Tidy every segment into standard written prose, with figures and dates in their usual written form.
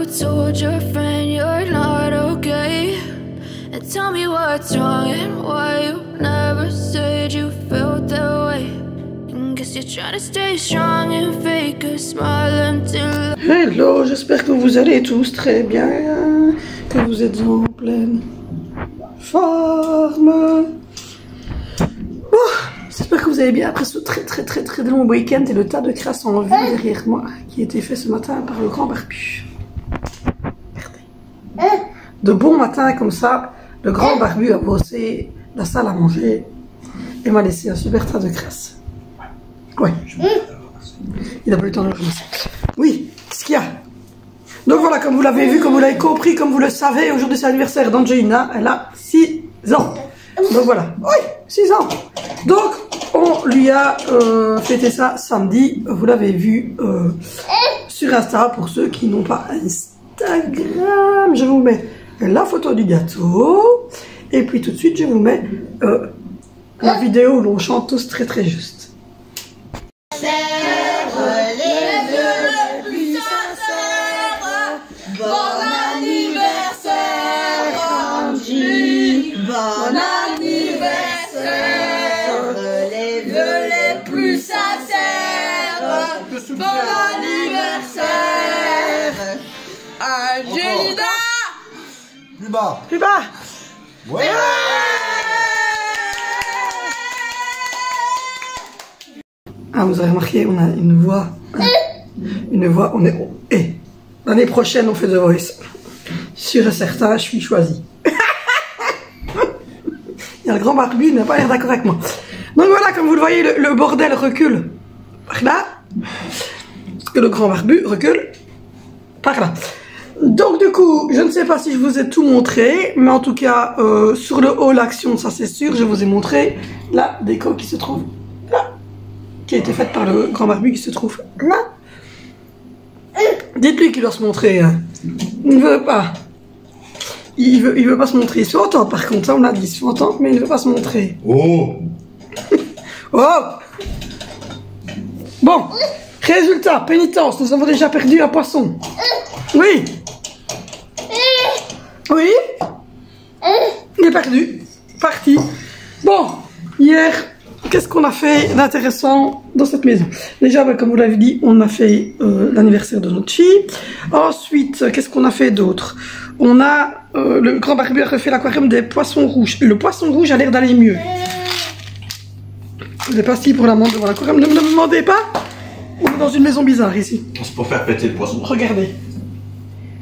told your friend you're not okay? And tell me what's wrong and why you never said you felt that way. And guess you're trying to stay strong and fake a smile until... Hello, j'espère que vous allez tous très bien, que vous êtes en pleine forme. J'espère que vous allez bien après ce très long week-end et le tas de crasse en vue derrière moi qui a été fait ce matin par le grand barbu. Regardez. De bon matin comme ça, le grand barbu a bossé la salle à manger et m'a laissé un super tas de crasse. Ouais. Il n'a pas eu le temps de le ramasser. Oui, qu'est-ce qu'il y a? Donc voilà, comme vous l'avez vu, comme vous l'avez compris, comme vous le savez, aujourd'hui c'est l'anniversaire d'Angelina, elle a 6 ans. Donc voilà, oui, 6 ans. Donc on lui a fêté ça samedi, vous l'avez vu sur Insta. Pour ceux qui n'ont pas Instagram, je vous mets la photo du gâteau. Et puis tout de suite je vous mets la vidéo où l'on chante tous très juste. Bon anniversaire, les vœux les plus sincères. Bon anniversaire, Angelina. Plus bas. Plus bas. Ouais. Ah, vous avez remarqué, on a une voix. Une voix, on est... Et l'année prochaine, on fait The Voice. Sûr et certain, je suis choisi. Il y a le grand barbu, il n'a pas l'air d'accord avec moi. Donc voilà, comme vous le voyez, le bordel recule par là. Et le grand barbu recule par là. Donc du coup, je ne sais pas si je vous ai tout montré, mais en tout cas, sur le hall action, ça c'est sûr, je vous ai montré la déco qui se trouve là, qui a été faite par le grand barbu qui se trouve là. Dites-lui qu'il doit se montrer. Hein. Il ne veut pas. Il veut pas se montrer. Il se fait entendre par contre, ça on l'a dit, il se fait entendre, mais il ne veut pas se montrer. Oh. Oh. Bon, résultat, pénitence, nous avons déjà perdu un poisson. Oui. Oui. Il est perdu. Parti. Bon, hier, qu'est-ce qu'on a fait d'intéressant dans cette maison? Déjà, comme vous l'avez dit, on a fait l'anniversaire de notre fille. Ensuite, qu'est-ce qu'on a fait d'autre? On a, le grand barbu a refait l'aquarium des poissons rouges. Le poisson rouge a l'air d'aller mieux. Je n'ai pas si pour la montre devant l'aquarium. Ne me demandez pas. On est dans une maison bizarre ici. C'est pour faire péter le poisson. Regardez.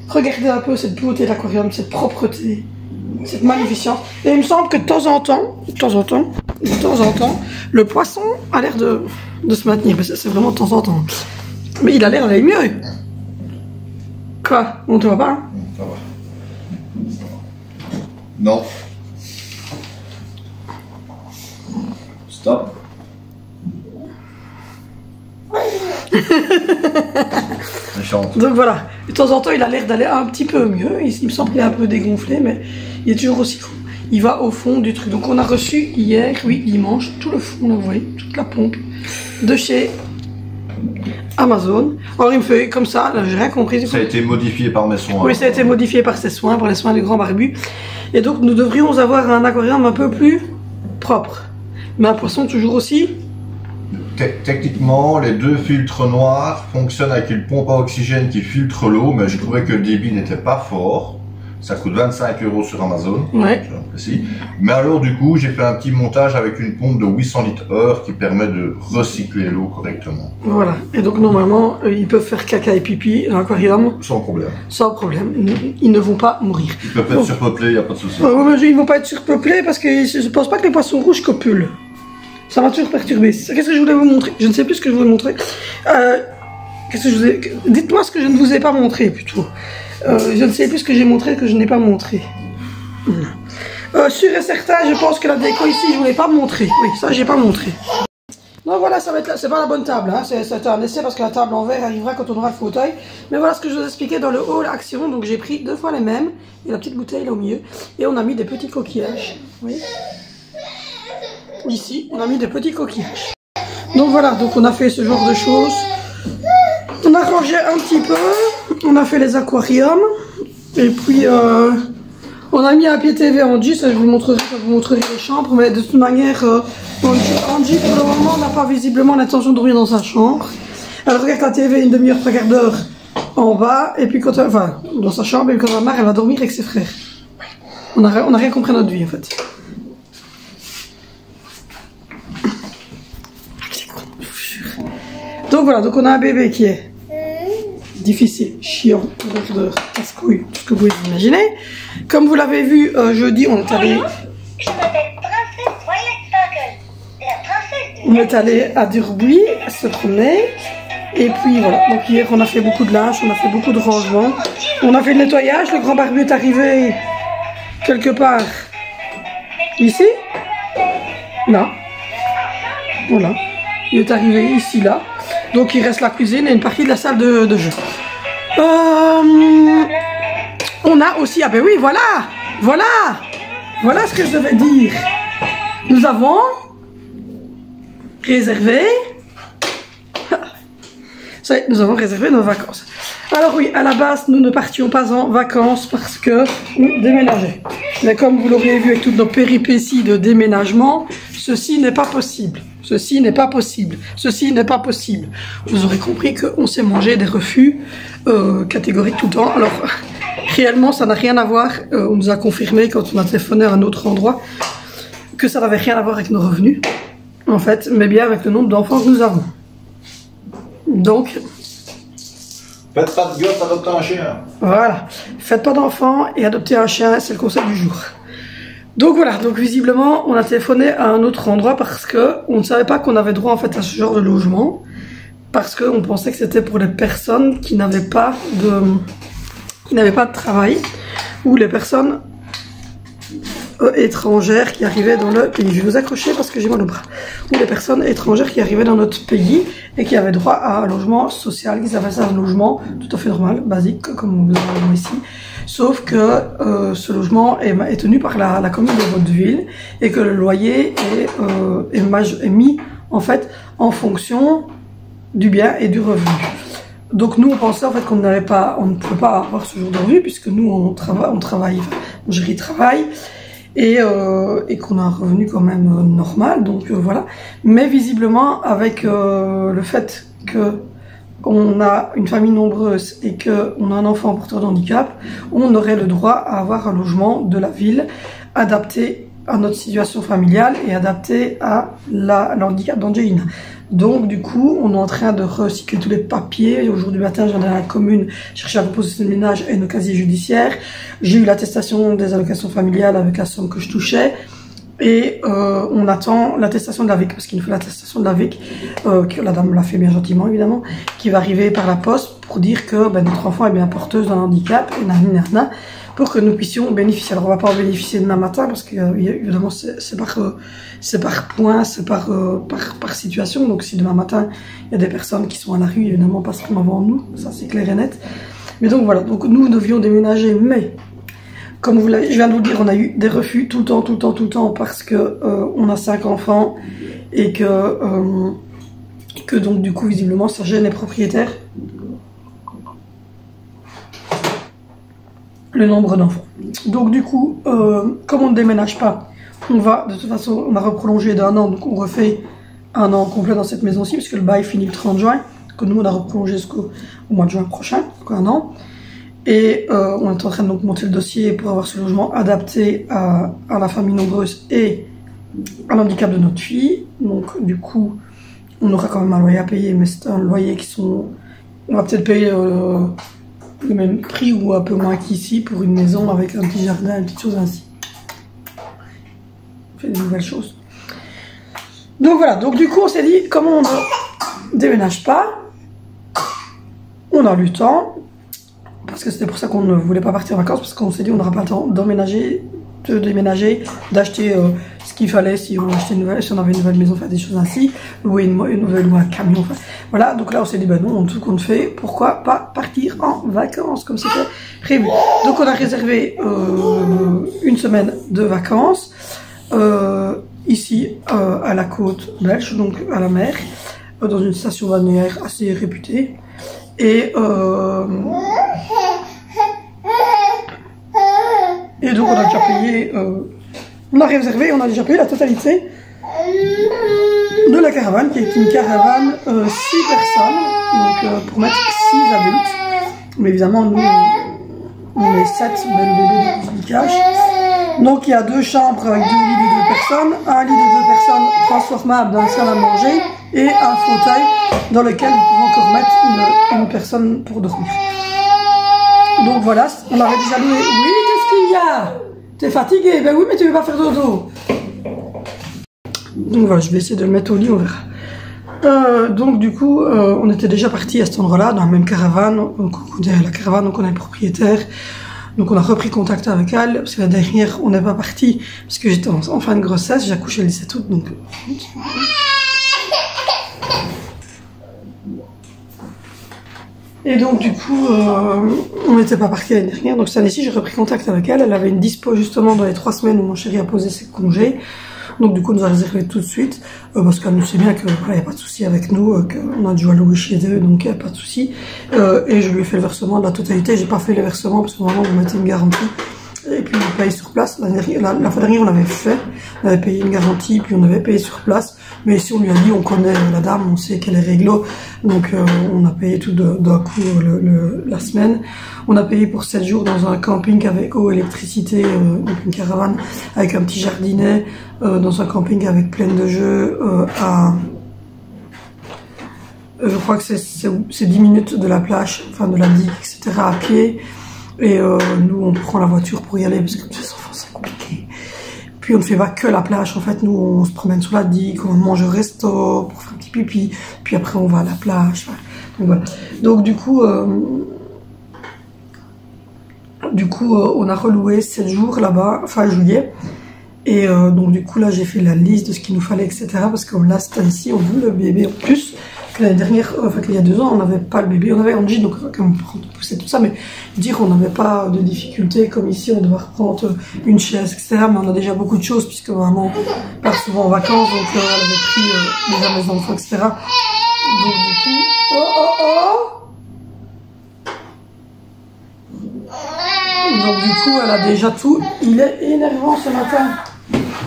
Regardez un peu cette beauté de l'aquarium, cette propreté, cette magnificence. Et il me semble que de temps en temps, le poisson a l'air de se maintenir. C'est vraiment de temps en temps. Mais il a l'air d'aller mieux. Quoi? On te voit pas? Hein? Ça va. Non. Stop. Méchante. Donc voilà, de temps en temps il a l'air d'aller un petit peu mieux, il me semble qu'il est un peu dégonflé, mais il est toujours aussi fou. Il va au fond du truc. Donc on a reçu hier, oui, dimanche, tout le fond, là, vous voyez, toute la pompe de chez Amazon. Alors il me fait comme ça, là j'ai rien compris. Ça a été modifié par mes soins. Oui, ça a été modifié par ses soins, par les soins du grand barbu. Et donc nous devrions avoir un aquarium un peu plus propre. Mais un poisson toujours aussi. Techniquement, les deux filtres noirs fonctionnent avec une pompe à oxygène qui filtre l'eau, mais je trouvais que le débit n'était pas fort. Ça coûte 25 € sur Amazon. Ouais. Mais alors du coup, j'ai fait un petit montage avec une pompe de 800 litres/heure qui permet de recycler l'eau correctement. Voilà. Et donc normalement, ils peuvent faire caca et pipi dans l'aquarium. Sans problème. Sans problème. Ils ne vont pas mourir. Ils peuvent être surpeuplés, il n'y a pas de souci. Mais ils ne vont pas être surpeuplés parce que je ne pense pas que les poissons rouges copulent. Ça m'a toujours perturbé. Qu'est-ce que je voulais vous montrer? Je ne sais plus ce que je voulais montrer. Qu'est-ce que je vous ai... Dites-moi ce que je ne vous ai pas montré plutôt. Je ne sais plus ce que j'ai montré et que je n'ai pas montré. Sûr et certain, je pense que la déco ici, je ne voulais pas montrer. Oui, ça, j'ai pas montré. Donc voilà, ça va être là. C'est pas la bonne table, hein. C'est un essai parce que la table en verre arrivera quand on aura le fauteuil. Mais voilà ce que je vous expliquais dans le hall action. Donc j'ai pris 2 fois les mêmes et la petite bouteille là au milieu. Et on a mis des petits coquillages. Oui. Ici, on a mis des petits coquillages. Donc voilà, donc on a fait ce genre de choses. On a rangé un petit peu, on a fait les aquariums, et puis on a mis un pied TV à Angie, ça je vous montrerai les chambres, mais de toute manière, Angie pour le moment n'a pas visiblement l'intention de dormir dans sa chambre. Elle regarde la TV une demi-heure, 3 quarts d'heure en bas, et puis quand enfin, dans sa chambre, et puis quand elle marre, elle va dormir avec ses frères. On a rien compris à notre vie en fait. Donc voilà, donc on a un bébé qui est difficile, chiant, regardeur, casse-couille, tout ce que vous pouvez imaginer. Comme vous l'avez vu, jeudi, on est allé... Je m'appelle Princesse Twilight Sparkle, la princesse de... On est allé à Durbuy se promener. Et puis voilà, donc hier on a fait beaucoup de linge, on a fait beaucoup de rangement. On a fait le nettoyage, le grand barbu est arrivé quelque part ici. Là. Voilà. Il est arrivé ici, là. Donc il reste la cuisine et une partie de la salle de jeu. On a aussi... Ah ben oui, voilà. Voilà ce que je devais dire. Nous avons réservé... Ça y est, nous avons réservé nos vacances. Alors oui, à la base, nous ne partions pas en vacances parce que nous déménageons. Mais comme vous l'aurez vu avec toutes nos péripéties de déménagement, ceci n'est pas possible. Ceci n'est pas possible. Ceci n'est pas possible. Vous aurez compris qu'on s'est mangé des refus catégoriques tout le temps. Alors, réellement, ça n'a rien à voir. On nous a confirmé quand on a téléphoné à un autre endroit que ça n'avait rien à voir avec nos revenus, en fait, mais bien avec le nombre d'enfants que nous avons. Donc, faites pas de gosse, adoptez un chien. Voilà, faites pas d'enfants et adoptez un chien, c'est le conseil du jour. Donc voilà, donc visiblement on a téléphoné à un autre endroit parce que on ne savait pas qu'on avait droit en fait à ce genre de logement, parce qu'on pensait que c'était pour les personnes qui n'avaient pas de travail, ou les personnes étrangères qui arrivaient dans le pays. Je vais vous accrocher parce que j'ai mal au bras. Ou les personnes étrangères qui arrivaient dans notre pays et qui avaient droit à un logement social, qui s'appelle ça un logement tout à fait normal, basique, comme vous avez ici. Sauf que ce logement est tenu par la commune de votre ville et que le loyer est mis en fait en fonction du bien et du revenu. Donc nous on pensait en fait qu'on ne pouvait pas avoir ce genre de revenu puisque nous on travaille, Géry travaille. Et qu'on a un revenu quand même normal, donc voilà. Mais visiblement, avec le fait que on a une famille nombreuse et qu'on a un enfant porteur de handicap, on aurait le droit à avoir un logement de la ville adapté à notre situation familiale et adapté à l'handicap d'Angelina. Donc du coup, on est en train de recycler tous les papiers. Aujourd'hui matin, j'en ai à la commune chercher la proposition de ménage et nos casiers judiciaires. J'ai eu l'attestation des allocations familiales avec la somme que je touchais. Et on attend l'attestation de la VIC, parce qu'il nous faut l'attestation de la VIC, que la dame l'a fait bien gentiment évidemment, qui va arriver par la poste pour dire que notre enfant est bien porteuse d'un handicap, et nanana, pour que nous puissions bénéficier. Alors on va pas en bénéficier demain matin, parce que évidemment c'est par point, c'est par situation. Donc si demain matin il y a des personnes qui sont à la rue, évidemment passeront avant nous, ça c'est clair et net. Mais donc voilà, donc nous devions déménager, mais comme je viens de vous le dire, on a eu des refus tout le temps, parce que on a 5 enfants et que donc du coup visiblement ça gêne les propriétaires, le nombre d'enfants. Donc du coup, comme on ne déménage pas, on va, de toute façon, on a reprolongé d'1 an, donc on refait 1 an complet dans cette maison-ci, puisque le bail finit le 30 juin, que nous on a reprolongé jusqu'au mois de juin prochain, donc 1 an. Et on est en train de donc monter le dossier pour avoir ce logement adapté à la famille nombreuse et à l'handicap de notre fille. Donc du coup, on aura quand même un loyer à payer, mais c'est un loyer qui sont... On va peut-être payer le même prix ou un peu moins qu'ici pour une maison avec un petit jardin, une petite chose ainsi. On fait des nouvelles choses. Donc voilà, donc du coup on s'est dit, comme on ne déménage pas, on a eu le temps. Parce que c'était pour ça qu'on ne voulait pas partir en vacances, parce qu'on s'est dit on n'aura pas le temps d'emménager, de déménager, d'acheter ce qu'il fallait si on achetait une nouvelle, si on avait une nouvelle maison, faire des choses ainsi, louer une nouvelle, louer un camion, enfin, voilà. Donc là on s'est dit ben non, tout compte fait, pourquoi pas partir en vacances comme c'était prévu. Donc on a réservé une semaine de vacances ici à la côte belge, donc à la mer, dans une station balnéaire assez réputée. Et donc on a déjà payé, on a réservé, on a déjà payé la totalité de la caravane, qui est une caravane 6 personnes, donc pour mettre 6 adultes. Mais évidemment, nous, on est 7, mais le bébé nous cache. Donc il y a 2 chambres avec 2 lits de 2 personnes, un lit de 2 personnes transformable dans la salle à manger et un fauteuil dans lequel vous pouvez encore mettre une personne pour dormir. Donc voilà, on avait déjà loué. Oui, qu'est-ce qu'il y a? T'es fatigué? Ben oui, mais tu ne veux pas faire dodo. Donc voilà, je vais essayer de le mettre au lit, on verra. Donc du coup, on était déjà parti à cet endroit-là, dans la même caravane. Donc on est à la caravane, donc on est propriétaire. Donc on a repris contact avec elle, parce que la dernière, on n'est pas parti, parce que j'étais en fin de grossesse, j'ai accouché le 17 août, donc... Et donc du coup, on n'était pas parti l'année dernière, donc cette année-ci, j'ai repris contact avec elle. Elle avait une dispo justement dans les 3 semaines où mon chéri a posé ses congés. Donc du coup, on nous a réservé tout de suite, parce qu'elle nous sait bien qu'il n'y a pas de souci avec nous, qu'on a dû louer chez eux, donc il n'y a pas de souci. Et je lui ai fait le versement de la totalité. J'ai pas fait le versement parce que normalement, on mettait une garantie. Et puis on paye sur place. La fois dernière, on l'avait fait. On avait payé une garantie, puis on avait payé sur place. Mais ici, on lui a dit, on connaît la dame, on sait qu'elle est réglo. Donc on a payé tout d'un coup la semaine. On a payé pour 7 jours dans un camping avec eau, électricité, donc une caravane avec un petit jardinet, dans un camping avec plein de jeux je crois que c'est 10 minutes de la plage, enfin de la digue, etc. à pied. Et nous, on prend la voiture pour y aller parce que les enfants, c'est compliqué. Puis on ne fait pas que la plage. En fait, nous, on se promène sur la digue, on mange au resto pour faire un petit pipi. Puis après, on va à la plage. Donc voilà. Donc du coup, on a reloué 7 jours là-bas, fin juillet. Et donc du coup, là, j'ai fait la liste de ce qu'il nous fallait, etc. Parce que là, cette année-ci, on veut le bébé en plus. L'année dernière, enfin qu'il y a 2 ans, on n'avait pas le bébé, on avait Angie, donc quand même pousser tout ça, mais dire on n'avait pas de difficultés comme ici, on devait reprendre une chaise, etc. Mais on a déjà beaucoup de choses puisque maman part souvent en vacances, donc elle avait pris déjà mes enfants, etc. Donc du coup, donc du coup, elle a déjà tout. Il est énervant ce matin.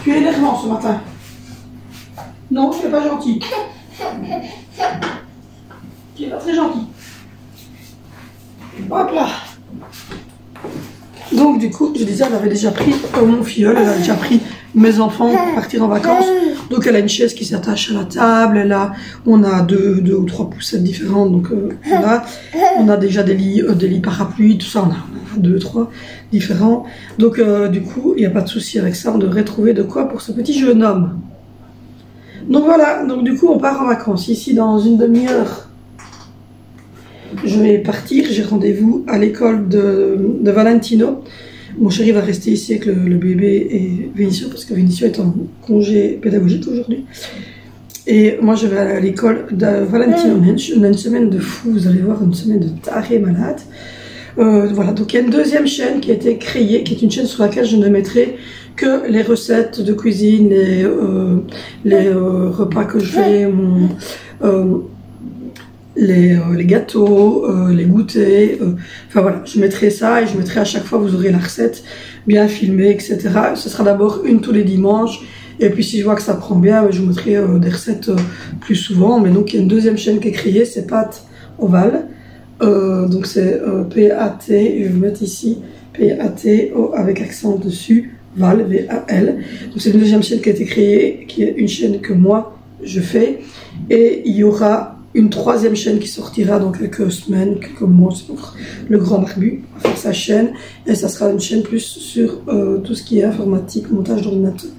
Tu es énervant ce matin. Non, tu n'es pas gentil. Tu n'es pas très gentil. Hop là. Donc du coup, je disais, elle avait déjà pris mon filleul, elle a déjà pris mes enfants pour partir en vacances. Donc elle a une chaise qui s'attache à la table, on a deux ou trois poussettes différentes, donc voilà. On a déjà des lits parapluies, tout ça, on a 2, 3 différents. Donc du coup, il n'y a pas de souci avec ça, on devrait trouver de quoi pour ce petit jeune homme. Donc voilà, donc du coup on part en vacances ici dans une demi-heure. Je vais partir, j'ai rendez-vous à l'école de Valentino. Mon chéri va rester ici avec le bébé et Vinicio, parce que Vinicio est en congé pédagogique aujourd'hui. Et moi je vais aller à l'école de Valentino. On a une semaine de fou, vous allez voir, une semaine de taré malade. Voilà, donc il y a une deuxième chaîne qui a été créée, qui est une chaîne sur laquelle je ne mettrai que les recettes de cuisine, les repas que je fais, les gâteaux, les goûters, enfin voilà, je mettrai ça et je mettrai à chaque fois, vous aurez la recette bien filmée, etc. Ce sera d'abord une tous les dimanches, et puis si je vois que ça prend bien, je vous mettrai des recettes plus souvent. Mais donc il y a une deuxième chaîne qui est créée, c'est Pâtes Ovales, donc c'est P-A-T, je vais vous mettre ici, P-A-T-O avec accent dessus, Val, V-A-L. Donc c'est une deuxième chaîne qui a été créée, qui est une chaîne que moi je fais, et il y aura une troisième chaîne qui sortira dans quelques semaines, quelques mois, c'est pour le grand barbu, on va faire sa chaîne, et ça sera une chaîne plus sur tout ce qui est informatique, montage d'ordinateur,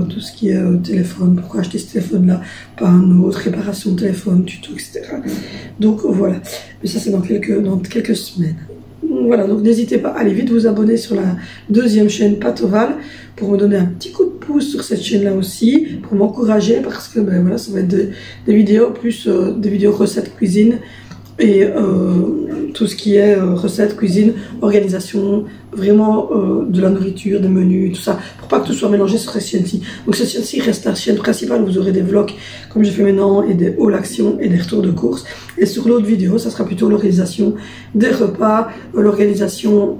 tout ce qui est téléphone, pourquoi acheter ce téléphone-là, pas un autre, réparation de téléphone, tuto, etc. Donc voilà, mais ça c'est dans quelques semaines. Voilà, donc n'hésitez pas à aller vite vous abonner sur la deuxième chaîne Pâtes Ovales pour me donner un petit coup de pouce sur cette chaîne là aussi, pour m'encourager, parce que ben voilà, ça va être des vidéos plus des vidéos recettes cuisine et tout ce qui est recettes, cuisine, organisation, vraiment de la nourriture, des menus, tout ça, pour pas que tout soit mélangé sur cette chaîne-ci. Donc cette chaîne-ci reste la chaîne principale où vous aurez des vlogs comme j'ai fait maintenant et des hauls actions et des retours de courses. Et sur l'autre vidéo, ça sera plutôt l'organisation des repas, l'organisation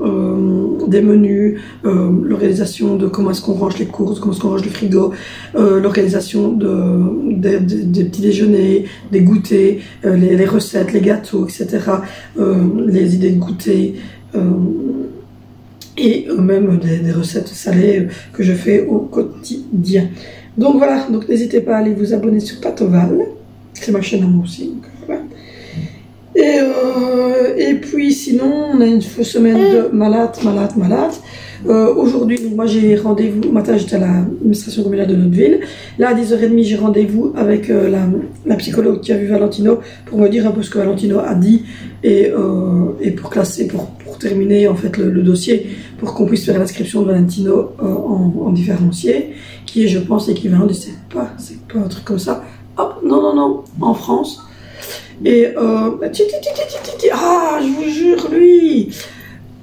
des menus, l'organisation de comment est-ce qu'on range les courses, comment est-ce qu'on range le frigo, l'organisation des petits déjeuners, des goûters, les recettes, les gâteaux, etc. Les idées de goûter. Et même des recettes salées que je fais au quotidien. Donc voilà, donc n'hésitez pas à aller vous abonner sur Patoval, c'est ma chaîne à moi aussi. Donc voilà. Et puis sinon, on a une semaine de malade. Aujourd'hui, moi j'ai rendez-vous, au matin j'étais à l'administration communale de notre ville. Là à 10h30 j'ai rendez-vous avec la psychologue qui a vu Valentino pour me dire un peu ce que Valentino a dit et pour classer, pour terminer en fait le dossier pour qu'on puisse faire l'inscription de Valentino en différencié qui est je pense l'équivalent de c'est pas un truc comme ça. Hop, non, en France. Et je vous jure lui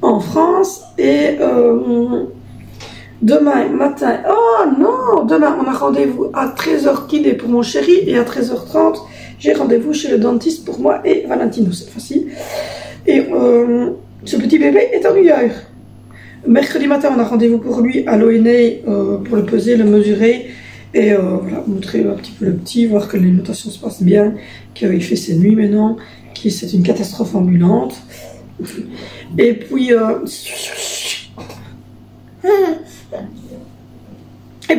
en France et demain matin, demain on a rendez-vous à 13h kiné pour mon chéri et à 13h30 j'ai rendez-vous chez le dentiste pour moi et Valentino cette fois-ci. Et ce petit bébé est en New York. Mercredi matin on a rendez-vous pour lui à l'ONA pour le peser, le mesurer et voilà, montrer un petit peu le petit, voir que l'alimentation se passe bien, qu'il fait ses nuits maintenant, que c'est une catastrophe ambulante. Et puis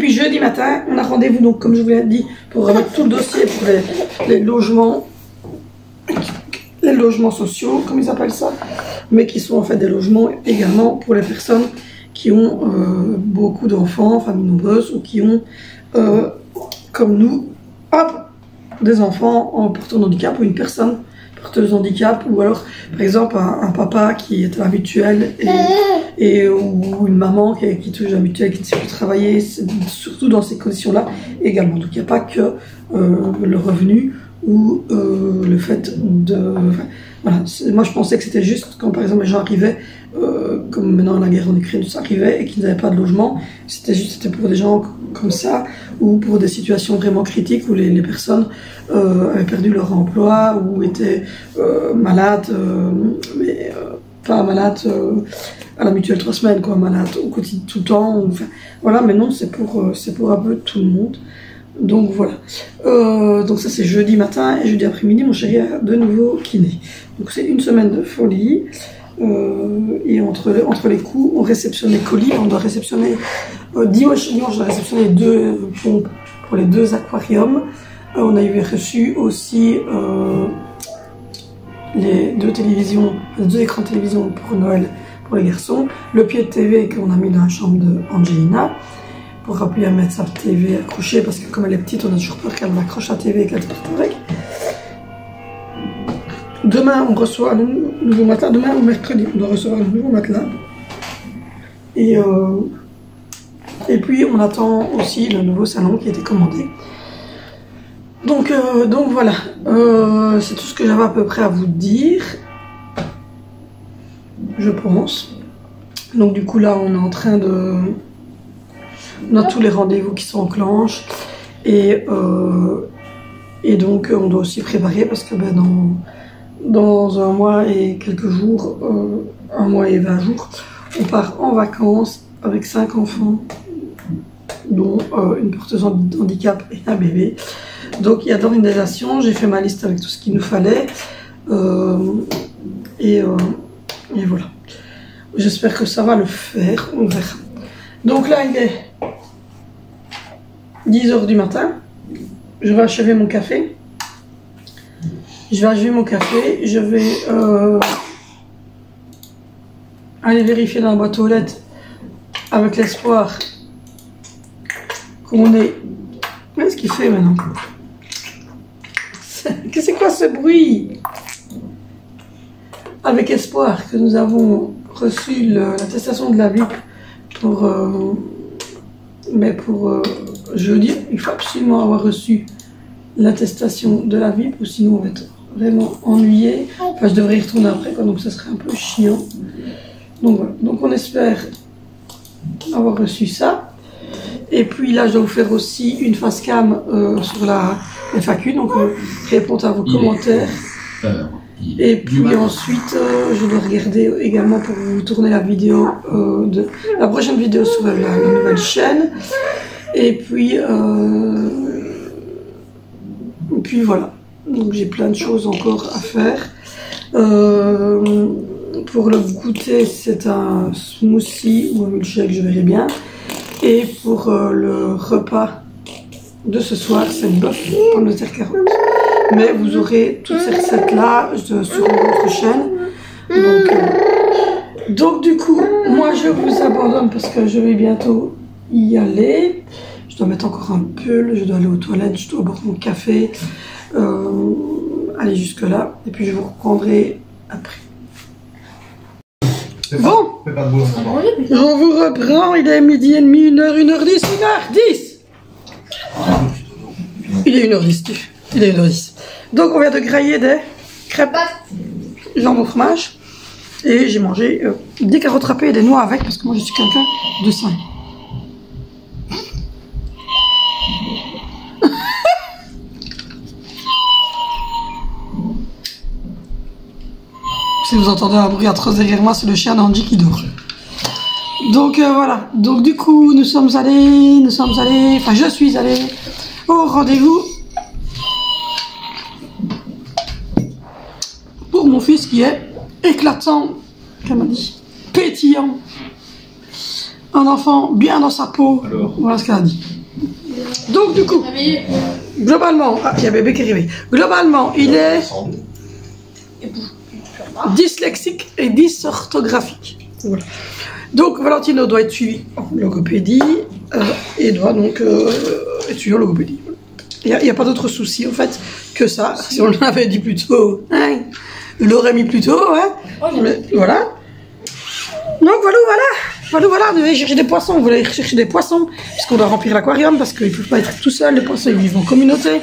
jeudi matin on a rendez-vous donc comme je vous l'ai dit pour remettre tout le dossier pour les logements sociaux comme ils appellent ça, mais qui sont en fait des logements également pour les personnes qui ont beaucoup d'enfants, familles nombreuses ou qui ont comme nous des enfants en portant de handicap ou une personne porteuse de handicap ou alors par exemple un papa qui est à la mutuelle ou une maman qui touche la mutuelle qui ne sait plus travailler, surtout dans ces conditions-là également. Donc il n'y a pas que le revenu ou le fait de... voilà, moi je pensais que c'était juste quand par exemple les gens arrivaient, comme maintenant la guerre en Ukraine, tout ça arrivait et qu'ils n'avaient pas de logement, c'était pour des gens comme ça ou pour des situations vraiment critiques où les personnes avaient perdu leur emploi ou étaient malades, mais pas malades à la mutuelle 3 semaines, quoi, malades au quotidien tout le temps, enfin, voilà, mais non, c'est pour un peu tout le monde. Donc voilà, donc ça c'est jeudi matin et jeudi après-midi mon chéri a de nouveau kiné. Donc c'est une semaine de folie et entre les coups on réceptionne les colis, on doit réceptionner dimanche on doit réceptionner 2 pompes pour les 2 aquariums. On a eu reçu aussi les 2 télévisions, 2 écrans de télévision pour Noël pour les garçons, le pied de TV qu'on a mis dans la chambre de Angelina pour rappeler à mettre sa TV accrochée parce que comme elle est petite on a toujours peur qu'elle m'accroche la TV et qu'elle se parte avec. Demain on reçoit un nouveau matelas, demain ou mercredi on doit recevoir un nouveau matelas et puis on attend aussi le nouveau salon qui a été commandé. Donc voilà, c'est tout ce que j'avais à peu près à vous dire, je pense. Donc du coup là on est en train de... On a tous les rendez-vous qui sont enclenchés et donc on doit aussi préparer parce que ben, dans un mois et quelques jours, 1 mois et 20 jours, on part en vacances avec 5 enfants, dont une porteuse de handicap et un bébé. Donc il y a de l'organisation, j'ai fait ma liste avec tout ce qu'il nous fallait et voilà. J'espère que ça va le faire, on verra. Donc là il est 10h du matin, je vais achever mon café. Je vais aller vérifier dans la boîte aux lettres avec l'espoir qu'on est... Qu'est-ce qu'il fait maintenant? C'est quoi ce bruit? Avec espoir que nous avons reçu l'attestation de la BIP pour jeudi. Il faut absolument avoir reçu l'attestation de la BIP ou sinon on va être vraiment ennuyée. Enfin, je devrais y retourner après, quoi, donc ça serait un peu chiant. Donc voilà, donc on espère avoir reçu ça. Et puis là, je dois vous faire aussi une face cam sur la FAQ, donc répondre à vos commentaires. Et puis ensuite, je dois regarder également pour vous tourner la vidéo de la prochaine vidéo sur la nouvelle chaîne. Et puis voilà. Donc j'ai plein de choses encore à faire. Pour le goûter, c'est un smoothie ou un milkshake, je verrai bien. Et pour le repas de ce soir, c'est bœuf, pommes de terre, carottes. Mais vous aurez toutes ces recettes-là sur notre chaîne. Donc du coup, moi je vous abandonne parce que je vais bientôt y aller. Je dois mettre encore un pull, je dois aller aux toilettes, je dois boire mon café. Aller jusque là. Et puis je vous reprendrai après. Bon, je vous reprends, il est midi et demi, 1h, 1h10, 1h10. Il est 1h10, il est 1h10. Donc on vient de grailler des crêpes jambon au fromage. Et j'ai mangé des carottes râpées et des noix avec, parce que moi je suis quelqu'un de sain. Si vous entendez un bruit atroce derrière moi, c'est le chien d'Andy qui dort. Donc voilà, donc du coup nous sommes allés, enfin je suis allée au rendez-vous pour mon fils qui est éclatant, comme on dit, pétillant, un enfant bien dans sa peau. Alors. Voilà ce qu'elle a dit. Donc du coup, globalement, il y a bébé qui est arrivé. Globalement, il est dyslexique et dysorthographique. Voilà. Donc Valentino doit être suivi en logopédie et doit donc être suivi en logopédie. Il n'y a pas d'autre souci en fait que ça. Si on l'avait dit plus tôt, hein, on l'aurait mis plus tôt, hein. Mais voilà. Donc voilà, on va chercher des poissons. On voulait aller chercher des poissons puisqu'on doit remplir l'aquarium parce qu'ils ne peuvent pas être tout seuls. Les poissons ils vivent en communauté.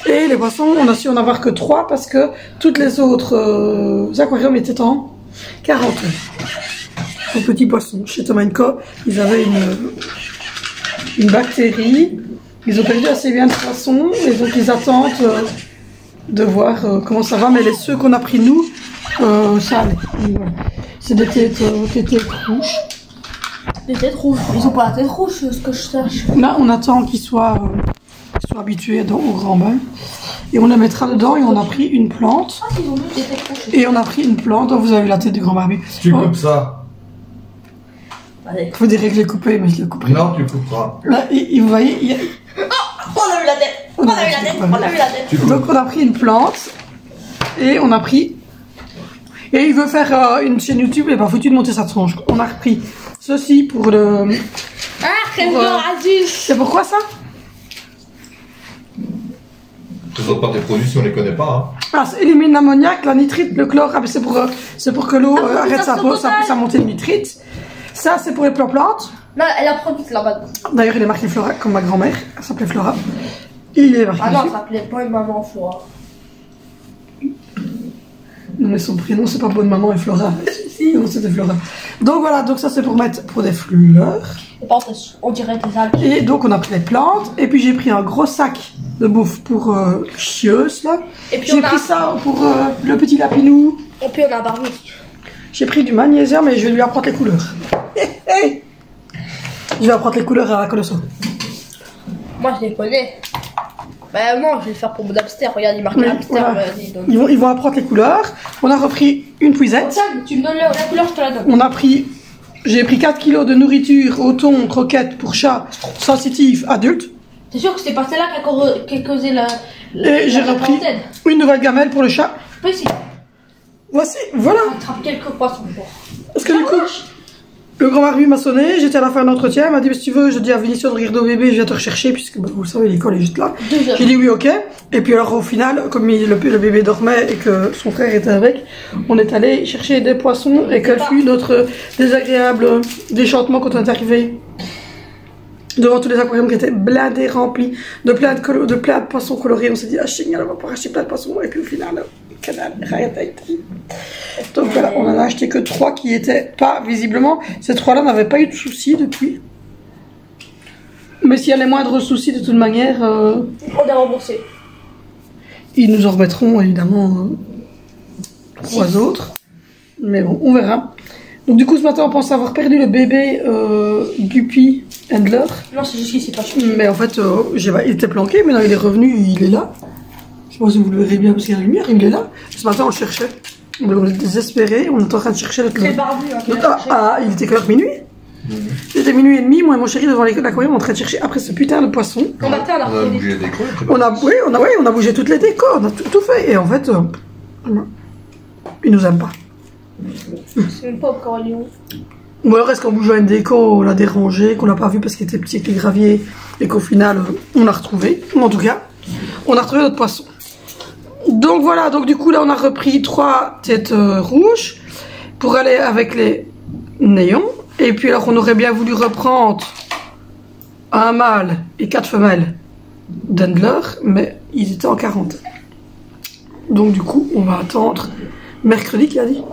Et les poissons, on a su en avoir que 3 parce que toutes les autres aquariums étaient en quarantaine. Les petits poissons. Chez Thomas & Co, ils avaient une bactérie. Ils ont perdu assez bien de poissons et donc ils attendent de voir comment ça va. Mais les ceux qu'on a pris nous, ça allait. Voilà. C'est des têtes rouges. Des têtes rouges. Ils ont pas la tête rouge, ce que je sache. Là, on attend qu'ils soient habitués au grand bain. Et on les mettra dedans et on a pris une plante. Ah, ils ont mis des têtes rouges. Et on a pris une plante. Donc vous avez la tête du grand barbu. Tu coupes ça. Il faut dire que je l'ai coupé, mais je l'ai coupé. Non, tu couperas. Là, vous voyez, il y a... On a eu la tête. On a eu la tête. Donc on a pris une plante. Et on a pris... Et il veut faire une chaîne YouTube, il n'est pas foutu de monter sa tronche. On a repris ceci pour le... Ah, crème d'orasis. C'est pourquoi ça? Ce ne sont pas tes produits si on ne les connaît pas. Hein. Ah, ça élimine l'ammoniac, la nitrite, le chlore. Ah, c'est pour que l'eau arrête sa peau, ça pousse à monter de nitrite. Ça, c'est pour les plantes. Non, elle a produit là-bas. D'ailleurs, il est marqué Flora, comme ma grand-mère. Elle s'appelait Flora. Il est marqué. Ah non, ça s'appelait pas une maman Flora. Non, mais son prénom, c'est pas Bonne Maman et Flora. Si. Non, c'était Flora. Donc voilà, donc ça, c'est pour mettre pour des fleurs. On dirait des algues. Et donc, on a pris les plantes. Et puis, j'ai pris un gros sac de bouffe pour chieuse, là. J'ai pris ça pour le petit lapinou. Et puis, on a un barbu. J'ai pris du magnésium et je vais lui apprendre les couleurs. Je vais apprendre les couleurs à la Colosso. Moi, je les connais. Bah non, je vais le faire pour mon hamster. Regarde, il marque hamster. Voilà. Ils vont apprendre les couleurs. On a repris une puisette. Tu me donnes la couleur, je te la donne. J'ai pris 4 kilos de nourriture au thon, croquettes pour chat sensitif adulte. C'est sûr que c'est pas celle-là qui a causé la Et j'ai repris une nouvelle gamelle pour le chat. Je peux essayer. Voici, voilà. On attrape quelques poissons. Parce que du coup, le grand barbu m'a sonné, j'étais à la fin de l'entretien, il m'a dit si tu veux, je dis à Vinicio de regarder au bébé, je viens te rechercher, puisque bah, vous le savez, l'école est juste là. J'ai dit oui, ok. Et puis alors au final, comme le bébé dormait et que son frère était avec, on est allé chercher des poissons et quel fut notre désagréable déchantement quand on est arrivé devant tous les aquariums qui étaient blindés, remplis de plein de poissons colorés. On s'est dit, ah génial, on va pouvoir acheter plein de poissons. Et puis au final, canal, rien à été. Donc voilà, on en a acheté que 3 qui étaient pas visiblement. Ces 3-là n'avaient pas eu de soucis depuis. Mais s'il y a les moindres soucis de toute manière, On est remboursé. ils nous en remettront évidemment 3 autres. Mais bon, on verra. Donc du coup ce matin on pense avoir perdu le bébé Guppy Handler. Non, c'est juste qu'il s'est pas cherché. Mais en fait il était planqué, maintenant il est revenu, il est là. Je sais pas si vous le verrez bien parce qu'il y a la lumière, il est là. Ce matin on le cherchait. On est désespérés, on est en train de chercher notre... Très barbu, hein, qu'il a cherché. il était quelle heure, minuit? Il était minuit et demi, moi et mon chéri devant l'aquarium en train de chercher après ce putain de poisson. On matin, on a On a retrouvé des bougé des décos. On a bougé toutes les décors, on a tout fait. Et en fait, ils nous aiment pas. C'est même pas encore à Lyon. Ou alors est-ce qu'en bougeant une déco, on l'a dérangé, qu'on l'a pas vu parce qu'il était petit avec les graviers et qu'au final, on l'a retrouvé. En tout cas, on a retrouvé notre poisson. Donc voilà, donc du coup là on a repris 3 têtes rouges pour aller avec les néons. Et puis alors on aurait bien voulu reprendre un mâle et 4 femelles d'Handler, mais ils étaient en quarantaine. Donc du coup on va attendre mercredi qu'il a dit.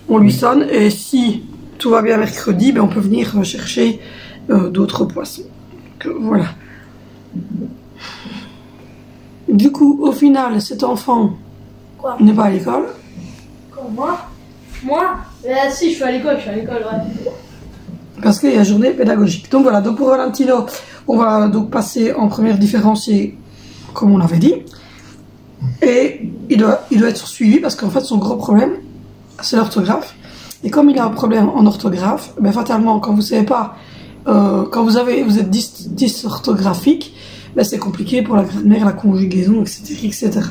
On lui sonne et si tout va bien mercredi, ben on peut venir chercher d'autres poissons. Donc voilà. Du coup, au final, cet enfant n'est pas à l'école. Moi si, je suis à l'école, ouais. Parce qu'il y a journée pédagogique. Donc voilà, donc pour Valentino, on va donc passer en première différenciée, comme on l'avait dit. Et il doit être suivi parce qu'en fait, son gros problème, c'est l'orthographe. Et comme il a un problème en orthographe, ben fatalement, quand vous savez pas, quand vous êtes dysorthographique, ben c'est compliqué pour la grammaire, la conjugaison, etc., etc.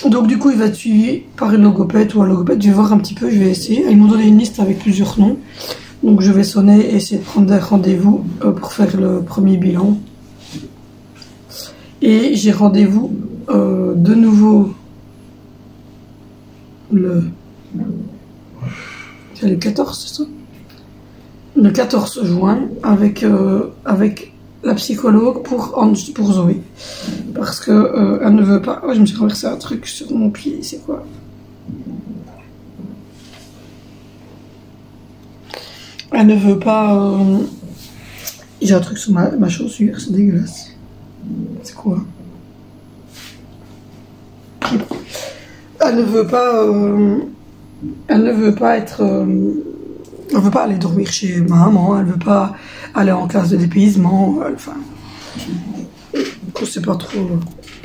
Donc du coup, il va être suivi par une logopède ou un logopède. Je vais voir un petit peu, je vais essayer. Ils m'ont donné une liste avec plusieurs noms. Donc je vais sonner et essayer de prendre des rendez-vous pour faire le premier bilan. Et j'ai rendez-vous de nouveau c'est le 14, c'est ça? Le 14 juin avec la psychologue pour Zoé. Parce que elle ne veut pas... Oh, je me suis renversé un truc sur mon pied, c'est quoi? Elle ne veut pas... J'ai un truc sur ma chaussure, c'est dégueulasse. C'est quoi? Elle ne veut pas... elle ne veut pas être... elle veut pas aller dormir chez maman, elle veut pas aller en classe de dépaysement, enfin... Je sais pas trop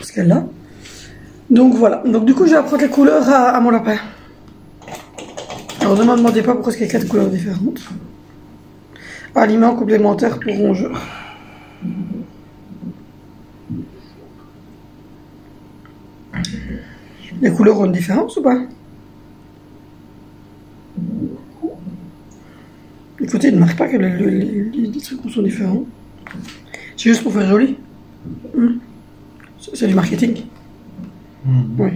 ce qu'elle a. Donc voilà. Donc du coup, je vais apprendre les couleurs à mon lapin. Alors ne me demandez pas pourquoi il y a 4 couleurs différentes. Aliments complémentaires pour rongeurs. Les couleurs ont une différence ou pas? Écoutez, il ne marque pas que les trucs sont différents. C'est juste pour faire joli. C'est du marketing. Oui.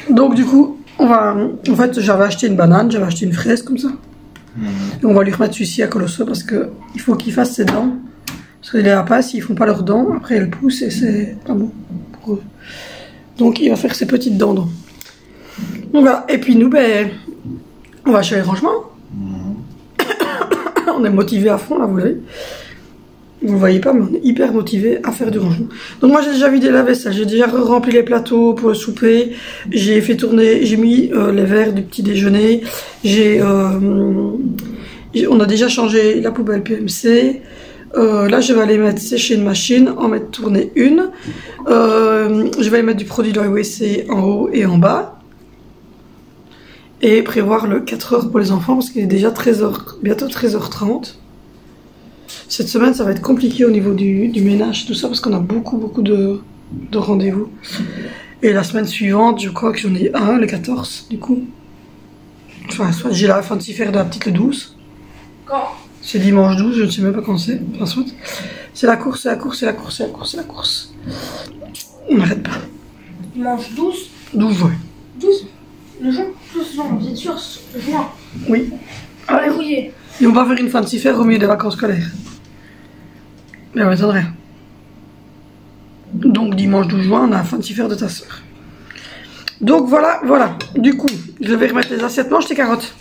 Donc du coup, on va... En fait, j'avais acheté une banane, j'avais acheté une fraise comme ça. Et on va lui remettre celui-ci à Colosso parce que il faut qu'il fasse ses dents. Parce que les lapins, s'ils font pas leurs dents, après elles poussent et c'est pas bon pour eux. Donc il va faire ses petites dents. Donc voilà. Et puis nous, ben, on va chez les rangements. On est motivé à fond là, vous l'avez. Vous le voyez pas, mais on est hyper motivé à faire du rangement. Donc moi j'ai déjà vidé la vaisselle, j'ai déjà rempli les plateaux pour le souper, j'ai fait tourner, j'ai mis les verres du petit déjeuner, on a déjà changé la poubelle PMC. Là je vais aller mettre sécher une machine, en mettre tourner une. Je vais aller mettre du produit dans le WC en haut et en bas. Et prévoir le 4h pour les enfants parce qu'il est déjà 13h, bientôt 13h30. Cette semaine, ça va être compliqué au niveau du ménage, tout ça, parce qu'on a beaucoup de rendez-vous. Et la semaine suivante, je crois que j'en ai un, le 14, du coup. Enfin, soit j'ai la fancy-fair de la petite le 12. Quand? C'est dimanche 12, je ne sais même pas quand c'est. Enfin, soit. C'est la course. On n'arrête pas. Dimanche 12? 12, ouais. 12? Le juin? 12 juin, vous êtes sûr? Le juin? Oui. Allez, rouillez. Et on va faire une fancy-fair au milieu des vacances scolaires. Mais on m'étonnerait. Donc dimanche 12 juin, on a un fancy-fair de ta soeur. Donc voilà, voilà. Du coup, je vais remettre les assiettes. Mange tes carottes.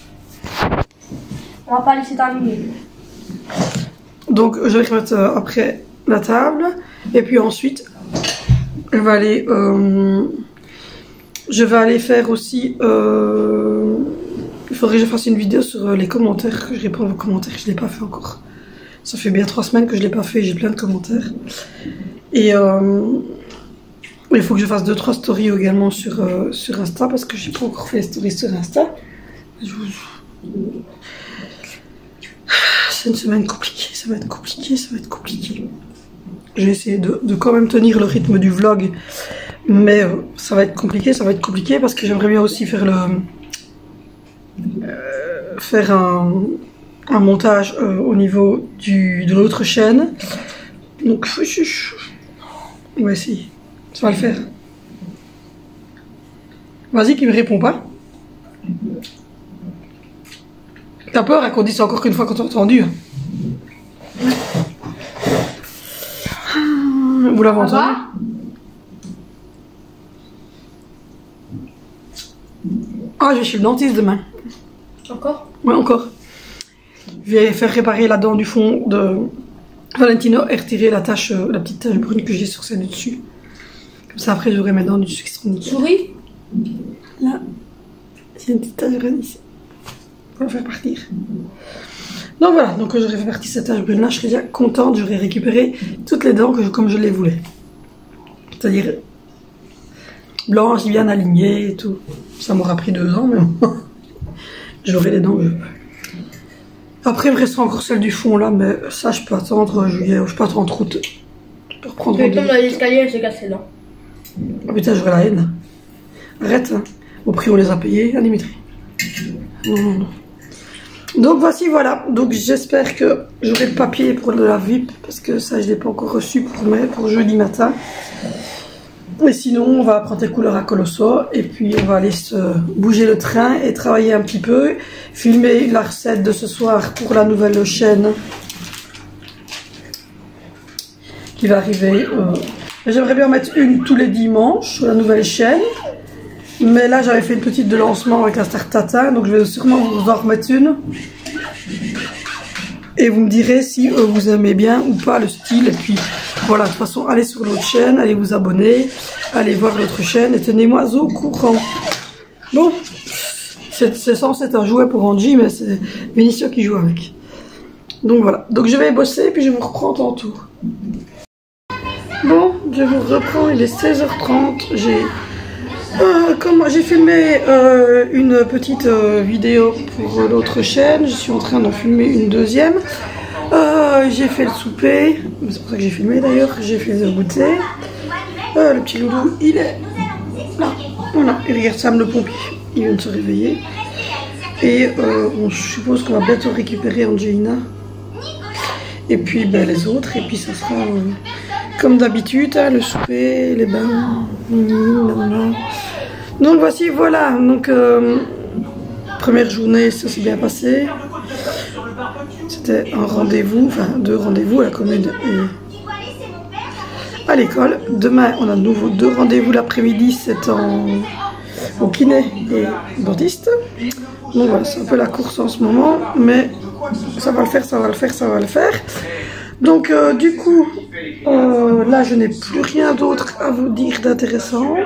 On va pas laisser terminer. Donc je vais remettre après la table. Et puis ensuite, je vais aller faire aussi... il faudrait que je fasse une vidéo sur les commentaires, que je réponds aux commentaires. Je ne l'ai pas fait encore. Ça fait bien 3 semaines que je ne l'ai pas fait. J'ai plein de commentaires. Et il faut que je fasse 2-3 stories également sur Insta, parce que je n'ai pas encore fait les stories sur Insta. C'est une semaine compliquée, ça va être compliqué, ça va être compliqué. Je vais essayer de quand même tenir le rythme du vlog, mais ça va être compliqué parce que j'aimerais bien aussi faire un montage au niveau de l'autre chaîne. Donc on va essayer, ça va le faire. Vas-y, qui me répond pas. T'as peur qu'on dise encore qu'une fois qu'on t'a entendu. Vous l'avez entendu? Ah, je vais chez le dentiste demain. Encore? Ouais, encore. Je vais faire réparer la dent du fond de Valentino et retirer la petite tache brune que j'ai sur celle du dessus. Comme ça, après, j'aurai mes dents du dessus qui seront nickel. Souris? Là, j'ai une petite tache brune ici. Pour le faire partir. Donc voilà, donc j'aurais fait partie de cette tache brune là, je serais déjà contente, j'aurais récupéré toutes les dents comme je les voulais. C'est-à-dire blanches, bien alignées et tout. Ça m'aura pris 2 ans, mais j'aurai les dents que je veux. Après, il me restera encore celle du fond là, mais ça je peux attendre juillet, je peux attendre août. Je peux reprendre. Comme dans l'escalier, elle s'est cassée les dents. Oh putain, j'aurais la haine. Arrête, hein. Au prix où on les a payés, hein, Dimitri. Non. Donc voici, voilà. Donc j'espère que j'aurai le papier pour la VIP, parce que ça je l'ai pas encore reçu pour jeudi matin. Et sinon on va prendre des couleurs à Colosso et puis on va aller se bouger le train et travailler un petit peu, filmer la recette de ce soir pour la nouvelle chaîne qui va arriver. J'aimerais bien en mettre une tous les dimanches sur la nouvelle chaîne. Mais là, j'avais fait une petite de lancement avec la Star Tatin, donc je vais sûrement vous en remettre une. Et vous me direz si vous aimez bien ou pas le style. Et puis, voilà, de toute façon, allez sur l'autre chaîne, allez vous abonner, allez voir l'autre chaîne et tenez-moi au courant. Bon, c'est censé être un jouet pour Angie, mais c'est Vinicio qui joue avec. Donc voilà, donc je vais bosser, puis je vous reprends tantôt. Bon, je vous reprends, il est 16h30, j'ai filmé une petite vidéo pour l'autre chaîne, je suis en train d'en filmer une deuxième. J'ai fait le souper, c'est pour ça que j'ai filmé d'ailleurs, j'ai fait le goûter. Le petit loulou, il est là, voilà, il regarde Sam le pompier, il vient de se réveiller. Et je suppose qu'on va bientôt récupérer Angelina. Et puis les autres, et puis ça sera comme d'habitude, hein, le souper, les bains. Donc voici, voilà, donc première journée, ça s'est bien passé. C'était un rendez-vous, enfin 2 rendez-vous à la commune et à l'école. Demain, on a de nouveau 2 rendez-vous l'après-midi, c'est au kiné et dentiste. Donc voilà, c'est un peu la course en ce moment, mais ça va le faire, ça va le faire, ça va le faire. Donc du coup, là je n'ai plus rien d'autre à vous dire d'intéressant.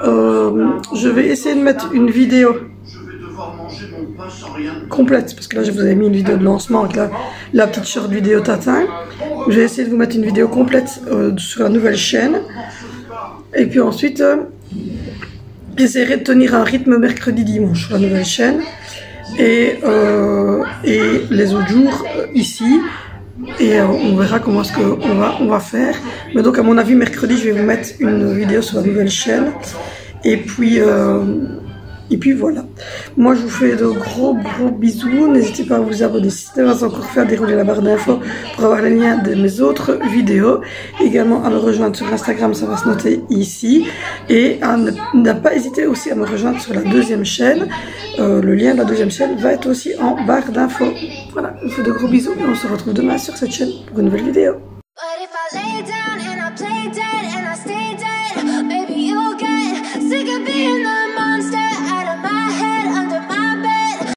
Je vais essayer de mettre une vidéo complète, parce que là je vous avais mis une vidéo de lancement avec la petite short vidéo Tatin. Je vais essayer de vous mettre une vidéo complète sur la nouvelle chaîne. Et puis ensuite, j'essaierai de tenir un rythme mercredi-dimanche sur la nouvelle chaîne. Et les autres jours ici. Et on verra comment est-ce qu'on va faire. Mais donc à mon avis mercredi je vais vous mettre une vidéo sur la nouvelle chaîne. Et puis voilà. Moi je vous fais de gros bisous. N'hésitez pas à vous abonner si ce n'est pas encore fait, à dérouler la barre d'infos pour avoir les liens de mes autres vidéos. Également à me rejoindre sur Instagram, ça va se noter ici. Et à ne pas hésiter aussi à me rejoindre sur la deuxième chaîne. Le lien de la deuxième chaîne va être aussi en barre d'infos. Voilà, je vous fais de gros bisous et on se retrouve demain sur cette chaîne pour une nouvelle vidéo.